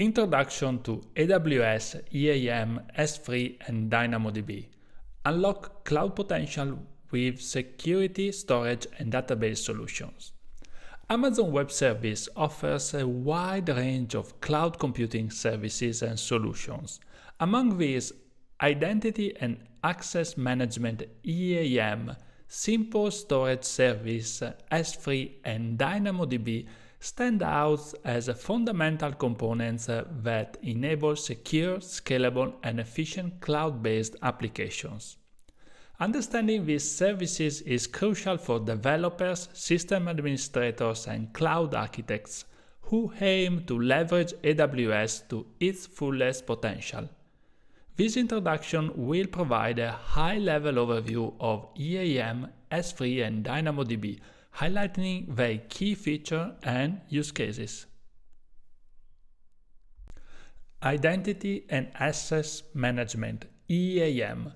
Introduction to AWS IAM, S3 and DynamoDB. Unlock cloud potential with security, storage and database solutions. Amazon Web Service offers a wide range of cloud computing services and solutions. Among these, Identity and Access Management EAM, Simple Storage Service S3 and DynamoDB stand out as fundamental components that enable secure, scalable, and efficient cloud-based applications. Understanding these services is crucial for developers, system administrators, and cloud architects who aim to leverage AWS to its fullest potential. This introduction will provide a high-level overview of EAM, S3, and DynamoDB, highlighting their key features and use cases. Identity and Access Management (EAM).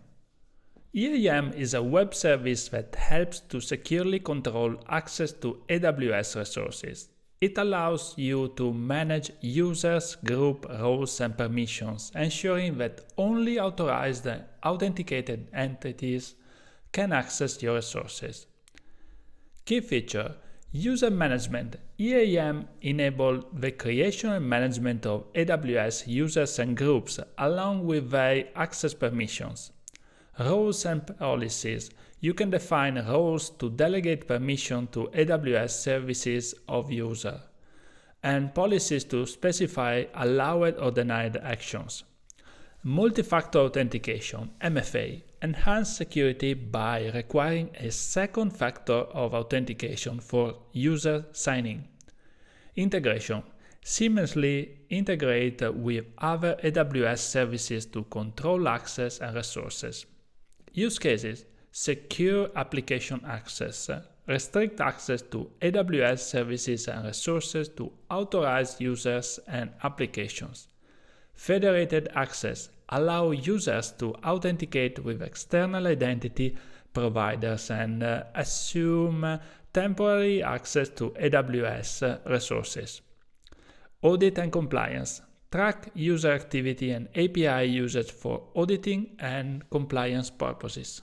EAM is a web service that helps to securely control access to AWS resources. It allows you to manage users, group, roles, and permissions, ensuring that only authorized and authenticated entities can access your resources. Key feature: User Management. EAM enables the creation and management of AWS users and groups along with their access permissions. Roles and policies. You can define roles to delegate permission to AWS services of user, and policies to specify allowed or denied actions. Multi-factor authentication (MFA) enhance security by requiring a second factor of authentication for user signing. Integration seamlessly integrate with other AWS services to control access and resources. Use cases: secure application access, restrict access to AWS services and resources to authorized users and applications. Federated access allow users to authenticate with external identity providers and assume temporary access to AWS resources. Audit and compliance. Track user activity and API usage for auditing and compliance purposes.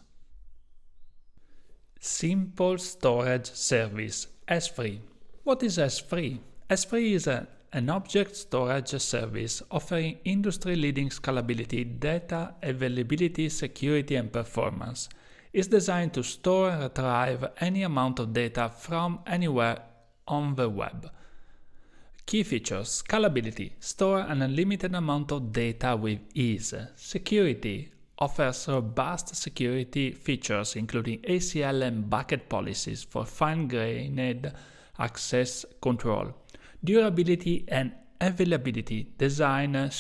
Simple Storage Service (S3). What is S3? S3 is an object storage service offering industry-leading scalability, data availability, security, and performance. It's designed to store and retrieve any amount of data from anywhere on the web. Key features: scalability, store an unlimited amount of data with ease. Security, offers robust security features including ACL and bucket policies for fine-grained access control. Durability and availability, designed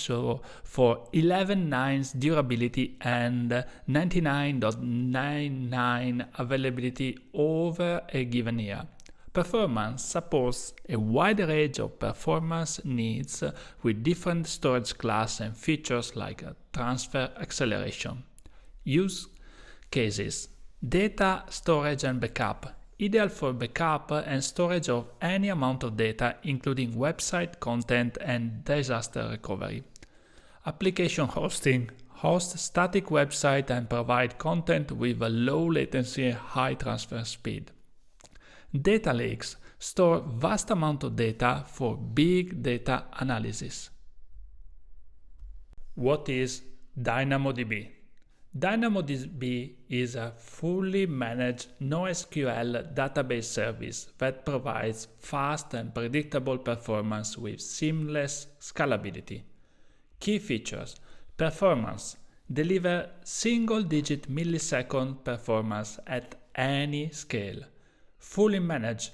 for 11.9 durability and 99.99 availability over a given year. Performance supports a wide range of performance needs with different storage classes and features like transfer acceleration. Use cases: data storage and backup, ideal for backup and storage of any amount of data, including website content and disaster recovery. Application hosting, host static website and provide content with a low latency and high transfer speed. Data lakes, store vast amount of data for big data analysis. What is DynamoDB? DynamoDB is a fully managed NoSQL database service that provides fast and predictable performance with seamless scalability. Key features: performance, deliver single-digit millisecond performance at any scale. Fully managed,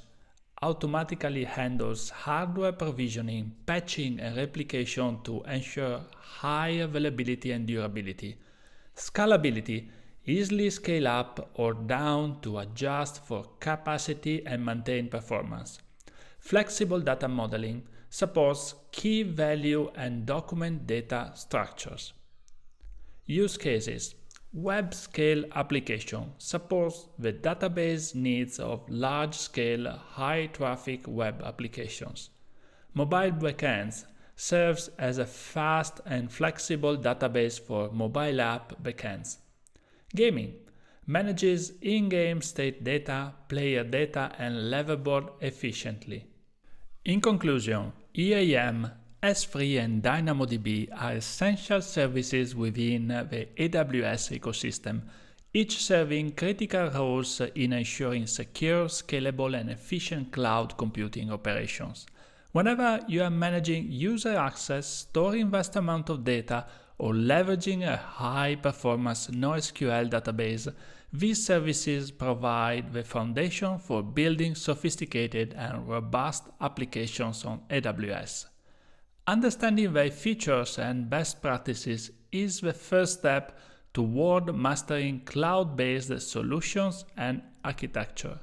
automatically handles hardware provisioning, patching, and replication to ensure high availability and durability. Scalability, easily scale up or down to adjust for capacity and maintain performance. Flexible data modeling, supports key value and document data structures. Use cases: web scale application, supports the database needs of large-scale, high-traffic web applications. Mobile backends, serves as a fast and flexible database for mobile app backends. Gaming manages in-game state data, player data, and leaderboard efficiently. In conclusion, EAM, S3, and DynamoDB are essential services within the AWS ecosystem, each serving critical roles in ensuring secure, scalable, and efficient cloud computing operations. Whenever you are managing user access, storing vast amounts of data, or leveraging a high-performance NoSQL database, these services provide the foundation for building sophisticated and robust applications on AWS. Understanding their features and best practices is the first step toward mastering cloud-based solutions and architecture.